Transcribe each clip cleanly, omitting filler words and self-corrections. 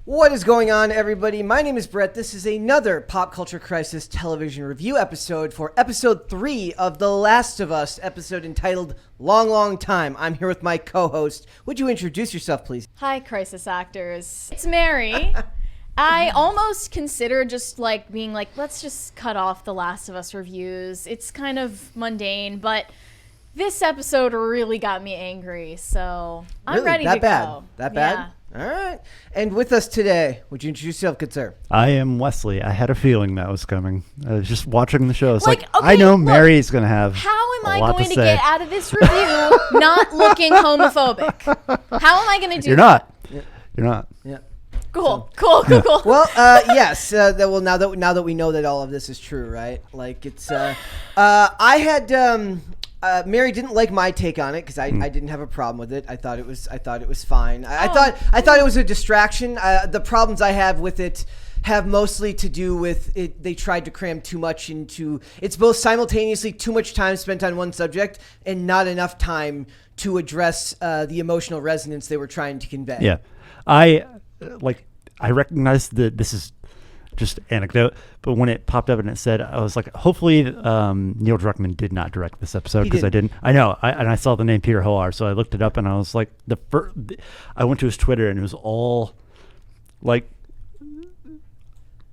What is going on, everybody? My name is Brett. This is another Pop Culture Crisis television review episode for episode 3 of The Last of Us, episode entitled Long, Long Time. I'm here with my co-host. Would you introduce yourself, please? Hi, crisis actors. It's Mary. I almost considered just being let's just cut off The Last of Us reviews. It's kind of mundane, but this episode really got me angry, so I'm ready to go. That bad? Yeah. All right. And with us today, would you introduce yourself, good sir? I am Wesley. I had a feeling that was coming. I was just watching the show. It's okay, I know Mary's going to have How am I lot going to say. get out of this review not looking homophobic? How am I going to do You're that? You're not. Yeah. Cool. Well, yes. Now that we know that all of this is true, right? I had Mary didn't like my take on it because I didn't have a problem with it. I thought it was fine. I thought it was a distraction. The problems I have with it have mostly to do with it. They tried to cram too much into. It's both simultaneously too much time spent on one subject and not enough time to address the emotional resonance they were trying to convey. Yeah. I recognize that this is just anecdote, but when it popped up and it said, I was like, hopefully Neil Druckmann did not direct this episode because I didn't. I know. I saw the name Peter Hoare, so I looked it up and I was like, I went to his Twitter and it was all like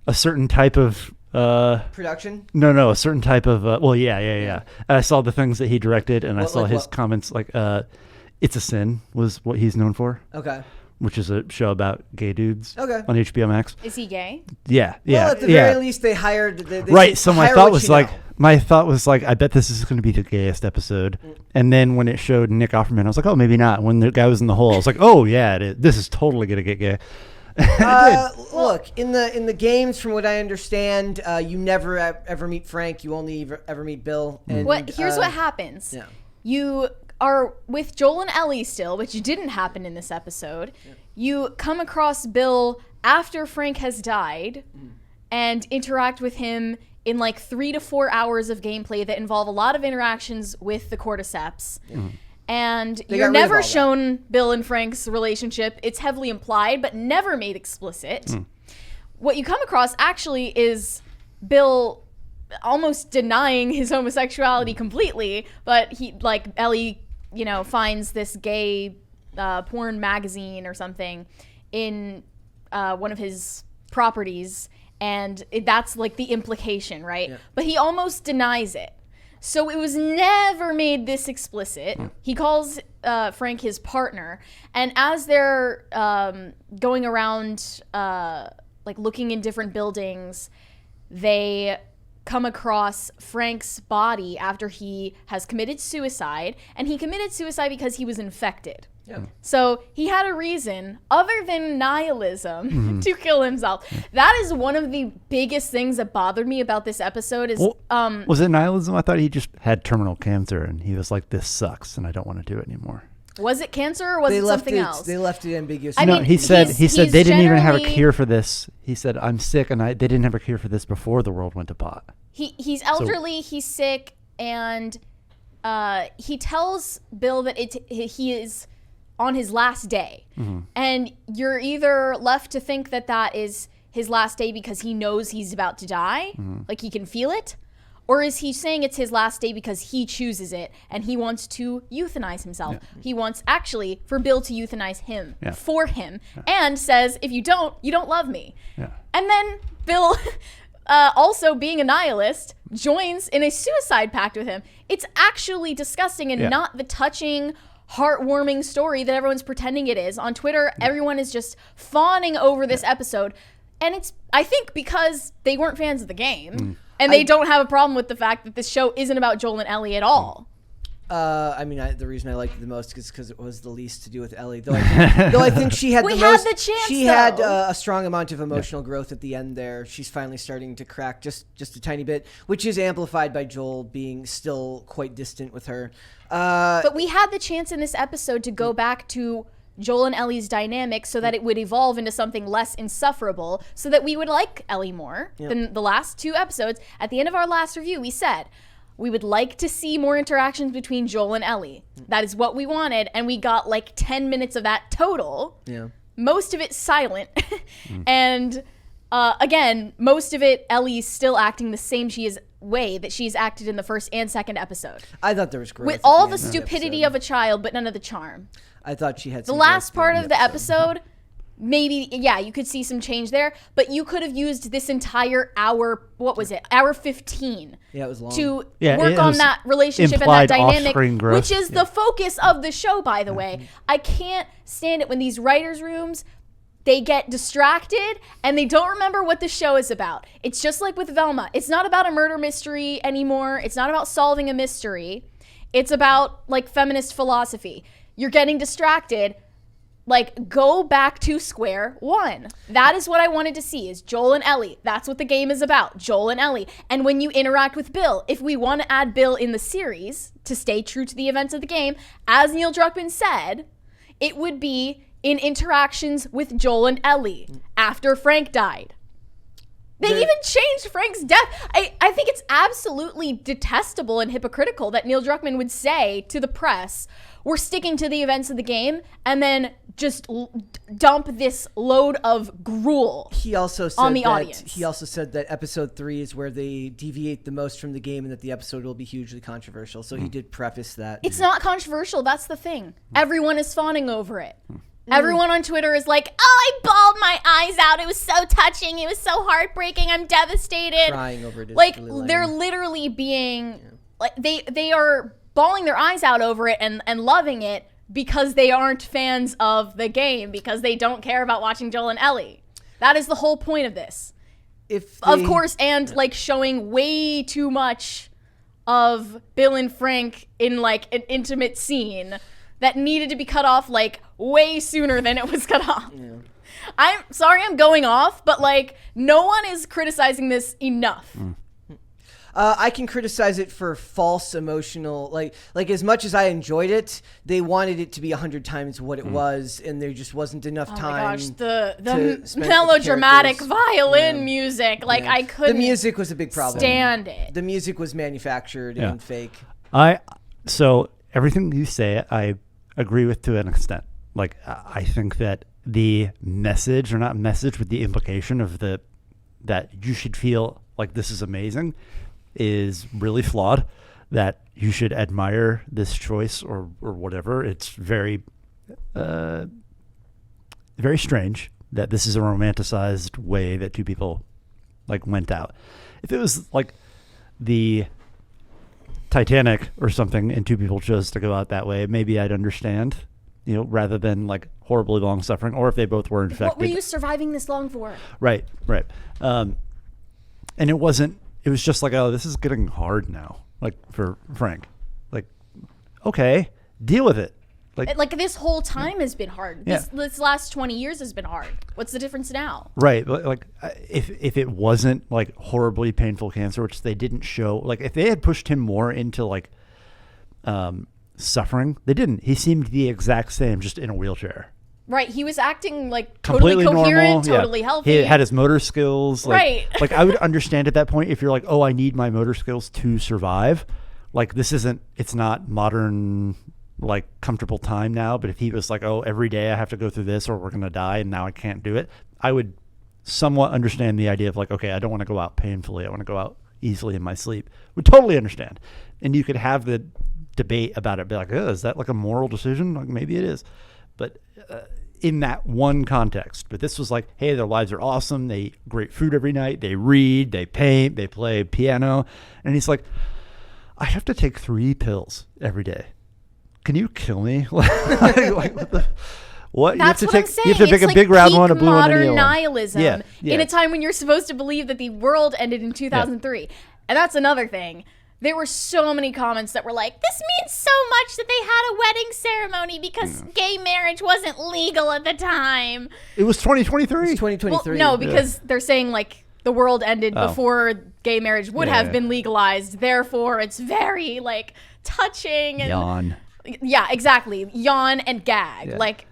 a certain type of production. No, a certain type of. Yeah. I saw the things that he directed and I saw his comments like, "It's a Sin" was what he's known for. Okay. Which is a show about gay dudes on HBO Max. Is he gay? Yeah. Well, at the very least, they hired. They right. So my thought was like, I bet this is going to be the gayest episode. And then when it showed Nick Offerman, I was like, oh, maybe not. When the guy was in the hole, I was like, oh yeah, this is totally going to get gay. Look, in the games, from what I understand, you never ever meet Frank. You only ever meet Bill. And, Here's what happens. Yeah. You are with Joel and Ellie still, which didn't happen in this episode. Yeah. You come across Bill after Frank has died and interact with him in 3 to 4 hours of gameplay that involve a lot of interactions with the cordyceps. Yeah. And you're never shown Bill and Frank's relationship. It's heavily implied, but never made explicit. What you come across actually is Bill almost denying his homosexuality completely, but Ellie, finds this gay porn magazine or something in one of his properties, and that's the implication, right? Yeah. But he almost denies it. So it was never made this explicit. He calls Frank his partner, and as they're going around looking in different buildings, they come across Frank's body after he has committed suicide, and he committed suicide because he was infected. Yeah. So he had a reason other than nihilism to kill himself. That is one of the biggest things that bothered me about this episode is was it nihilism? I thought he just had terminal cancer and he was like, this sucks and I don't want to do it anymore. Was it cancer or was it something else? They left it ambiguous. He said they didn't even have a cure for this. He said, I'm sick, and they didn't have a cure for this before the world went to pot. He's elderly, he's sick, and he tells Bill that he is on his last day. And you're either left to think that is his last day because he knows he's about to die, like he can feel it, or is he saying it's his last day because he chooses it and he wants to euthanize himself? Yeah. He wants actually for Bill to euthanize him for him and says, if you don't love me. Yeah. And then Bill, also being a nihilist, joins in a suicide pact with him. It's actually disgusting and not the touching, heartwarming story that everyone's pretending it is. On Twitter, everyone is just fawning over this episode. And it's, I think, because they weren't fans of the game. And they don't have a problem with the fact that this show isn't about Joel and Ellie at all. The reason I liked it the most is because it was the least to do with Ellie. Though I think she had the chance. She had a strong amount of emotional growth at the end there. She's finally starting to crack just a tiny bit, which is amplified by Joel being still quite distant with her. But we had the chance in this episode to go back to Joel and Ellie's dynamic so that it would evolve into something less insufferable, so that we would like Ellie more than the last 2 episodes. At the end of our last review, we said we would like to see more interactions between Joel and Ellie. That is what we wanted, and we got 10 minutes of that total. Yeah. most of it silent. And again, most of it, Ellie's still acting the same way that she's acted in the first and second episode. I thought there was growth. With all the stupidity of a child, but none of the charm. I thought she had the last part of the episode, maybe, yeah, you could see some change there, but you could have used this entire hour, what was it, hour 15. Yeah, it was long. To work on that relationship and that dynamic, which is the focus of the show, by the way. I can't stand it when these writers' rooms, they get distracted and they don't remember what the show is about. It's just like with Velma. It's not about a murder mystery anymore. It's not about solving a mystery. It's about like feminist philosophy. You're getting distracted. Like, go back to square one. That is what I wanted to see, is Joel and Ellie. That's what the game is about, Joel and Ellie. And when you interact with Bill, if we want to add Bill in the series to stay true to the events of the game, as Neil Druckmann said, it would be in interactions with Joel and Ellie after Frank died. They even changed Frank's death. I think it's absolutely detestable and hypocritical that Neil Druckmann would say to the press, we're sticking to the events of the game, and then just dump this load of gruel on the audience. He also said that episode 3 is where they deviate the most from the game and that the episode will be hugely controversial. So he did preface that. It's not controversial. That's the thing. Everyone is fawning over it. Everyone on Twitter is like, oh, I bawled my eyes out. It was so touching. It was so heartbreaking. I'm devastated. Crying over it. Like, they're literally being, like, they are bawling their eyes out over it and loving it because they aren't fans of the game, because they don't care about watching Joel and Ellie. That is the whole point of this. Of course, and, like, showing way too much of Bill and Frank in, like, an intimate scene that needed to be cut off, like, way sooner than it was cut off. Yeah. I'm sorry I'm going off, but, like, no one is criticizing this enough. I can criticize it for false emotional, like as much as I enjoyed it, they wanted it to be 100 times what it was, and there just wasn't enough time. Oh my gosh, the melodramatic violin music, like I couldn't. The music was a big problem. Stand it. The music was manufactured and fake. So everything you say, I agree with to an extent. Like, I think that the message, or not message, but the implication of that you should feel like this is amazing is really flawed, that you should admire this choice or whatever. It's very, very strange that this is a romanticized way that two people, like, went out. If it was like the Titanic or something and two people chose to go out that way, maybe I'd understand, rather than like horribly long suffering, or if they both were infected. What were you surviving this long for? Right. And it wasn't, it was just like, oh, this is getting hard now, like, for Frank. Like, okay, deal with it. Like this whole time has been hard. This last 20 years has been hard. What's the difference now? Right. Like, if it wasn't like horribly painful cancer, which they didn't show, like if they had pushed him more into like suffering, they didn't. He seemed the exact same, just in a wheelchair. Right. He was acting like totally coherent, normal, totally healthy. He had his motor skills. Like, right. Like, I would understand at that point if you're like, oh, I need my motor skills to survive. Like, it's not modern, like, comfortable time now. But if he was like, oh, every day I have to go through this or we're going to die and now I can't do it, I would somewhat understand the idea of like, okay, I don't want to go out painfully. I want to go out easily in my sleep. Would totally understand. And you could have the debate about it, be like, oh, is that like a moral decision? Like, maybe it is. But in that one context. But this was like, hey, their lives are awesome. They eat great food every night. They read, they paint, they play piano. And he's like, I have to take 3 pills every day. Can you kill me? Like what? That's you have to what I'm saying. You have to pick it's a big like round one, a blue one, and a modern yellow one. nihilism in a time when you're supposed to believe that the world ended in 2003. And that's another thing. There were so many comments that were like, this means so much that they had a wedding ceremony because gay marriage wasn't legal at the time. It was 2023. It's 2023. Well, no, because they're saying like the world ended before gay marriage would have been legalized. Therefore, it's very like touching. And, yawn. Yeah, exactly. Yawn and gag. Yeah. Like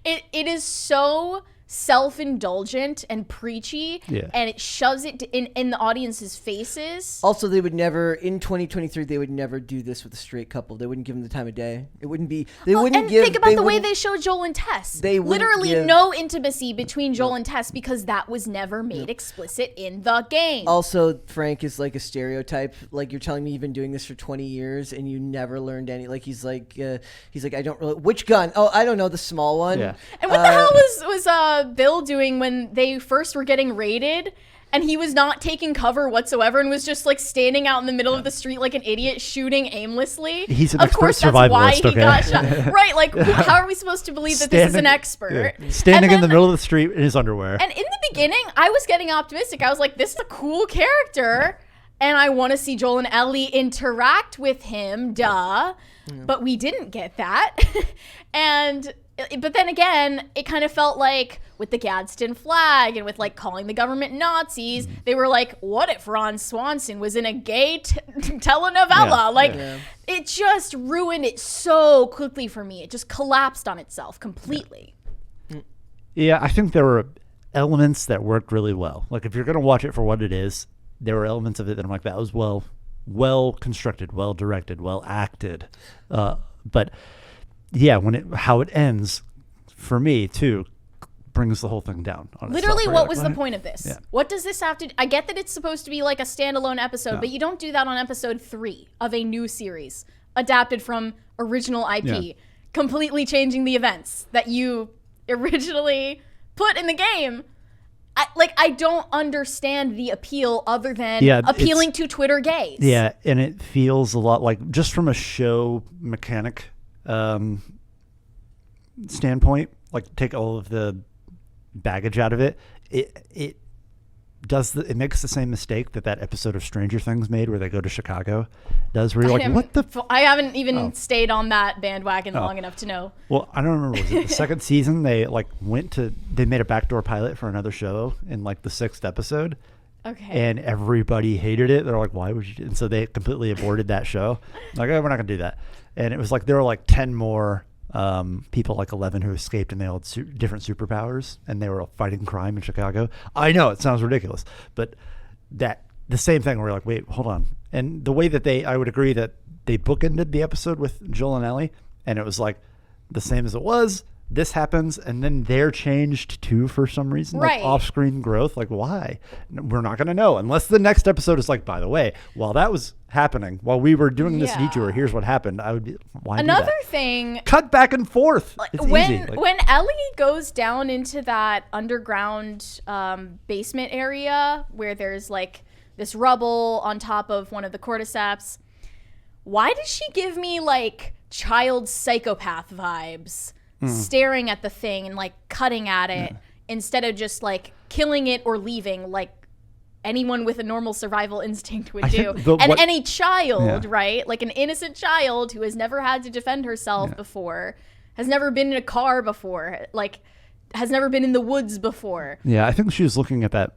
it is so self-indulgent and preachy, and it shoves it in the audience's faces. Also, they would never, in 2023, they would never do this with a straight couple. They wouldn't give them the time of day. It wouldn't be, think about the way they showed Joel and Tess. They literally no intimacy between Joel and Tess because that was never made explicit in the game. Also, Frank is like a stereotype. Like, you're telling me you've been doing this for 20 years and you never learned any, like, he's like, I don't really, which gun? Oh, I don't know, the small one. Yeah. And what the hell was Bill doing when they first were getting raided, and he was not taking cover whatsoever and was just like standing out in the middle of the street like an idiot shooting aimlessly? He's an of expert course, survivalist. that's why he got shot. Right? Like, how are we supposed to believe that this is an expert? Yeah. Standing in the middle of the street in his underwear. And in the beginning, I was getting optimistic. I was like, this is a cool character, and I want to see Joel and Ellie interact with him. Duh. But we didn't get that. But then again, it kind of felt like with the Gadsden flag and with like calling the government Nazis, they were like, what if Ron Swanson was in a gay telenovela? It just ruined it so quickly for me. It just collapsed on itself completely. Yeah, I think there were elements that worked really well. Like, if you're going to watch it for what it is, there were elements of it that I'm like, that was well constructed, well directed, well acted. But yeah, how it ends, for me too, brings the whole thing down. Literally, what was the point of this? Yeah. What does this have to do? I get that it's supposed to be like a standalone episode, but you don't do that on episode 3 of a new series adapted from original IP, completely changing the events that you originally put in the game. I don't understand the appeal other than appealing to Twitter gays. Yeah, and it feels a lot like, just from a show mechanic standpoint, like, take all of the baggage out of it, it makes the same mistake that episode of Stranger Things made where they go to Chicago does, where you're like, what the I haven't even stayed on that bandwagon long enough to know. Well, I don't remember, was it the second season they they made a backdoor pilot for another show in like the 6th episode. Okay. And everybody hated it. They're like, why would you? And so they completely aborted that show. Like, oh, we're not going to do that. And it was like, there were like 10 more people, like 11, who escaped, and they all had different superpowers, and they were fighting crime in Chicago. I know it sounds ridiculous, but the same thing, where you're like, wait, hold on. And the way that I would agree that they bookended the episode with Joel and Ellie, and it was like the same as it was. This happens, and then they're changed too for some reason, like off-screen growth. Like, why? We're not going to know unless the next episode is like, by the way, while that was happening, while we were doing this detour, here's what happened. I would be, why another do that? thing, cut back and forth. It's easy. When Ellie goes down into that underground basement area where there's like this rubble on top of one of the cordyceps, why does she give me like child psychopath vibes? Staring at the thing and like cutting at it instead of just like killing it or leaving, like anyone with a normal survival instinct would do. Any child, right? Like an innocent child who has never had to defend herself before, has never been in a car before, like has never been in the woods before. Yeah, I think she was looking at that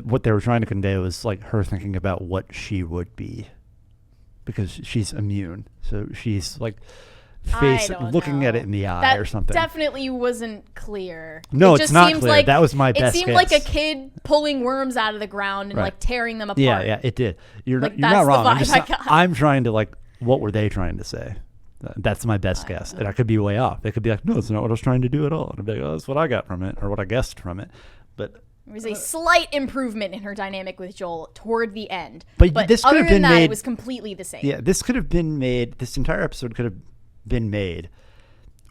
what they were trying to convey was like her thinking about what she would be, because she's immune. So she's like looking at it in the eye or something. Definitely wasn't clear. No, it's not clear. Like, that was my best guess. It seemed like a kid pulling worms out of the ground and like tearing them apart. Yeah, it did. You're not wrong. I'm trying to like, what were they trying to say? That's my best guess. And I could be way off. They could be like, no, it's not what I was trying to do at all. And I'd be like, oh, that's what I got from it, or what I guessed from it. But there was a slight improvement in her dynamic with Joel toward the end. But this could have been made. It was completely the same. Yeah, this could have been made. This entire episode could have been made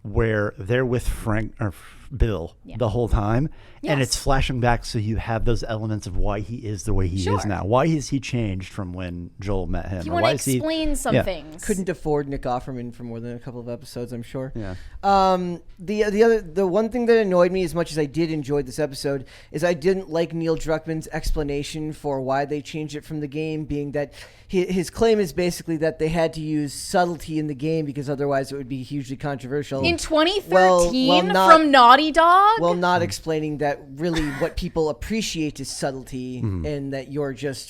where they're with Frank or Bill the whole time, and it's flashing back, so you have those elements of why he is the way he is now. Why has he changed from when Joel met him? You want to explain some things. Couldn't afford Nick Offerman for more than a couple of episodes, I'm sure. Yeah. The one thing that annoyed me, as much as I did enjoy this episode, is I didn't like Neil Druckmann's explanation for why they changed it from the game, being that his claim is basically that they had to use subtlety in the game because otherwise it would be hugely controversial. In 2013, from Naughty naughty dog. Well, not explaining that really what people appreciate is subtlety, and that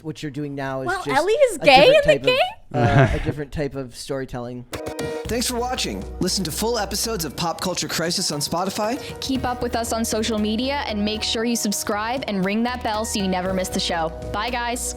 what you're doing now is well, just Ellie is gay in the game. A different type of storytelling. Thanks for watching. Listen to full episodes of Pop Culture Crisis on Spotify. Keep up with us on social media and make sure you subscribe and ring that bell so you never miss the show. Bye, guys.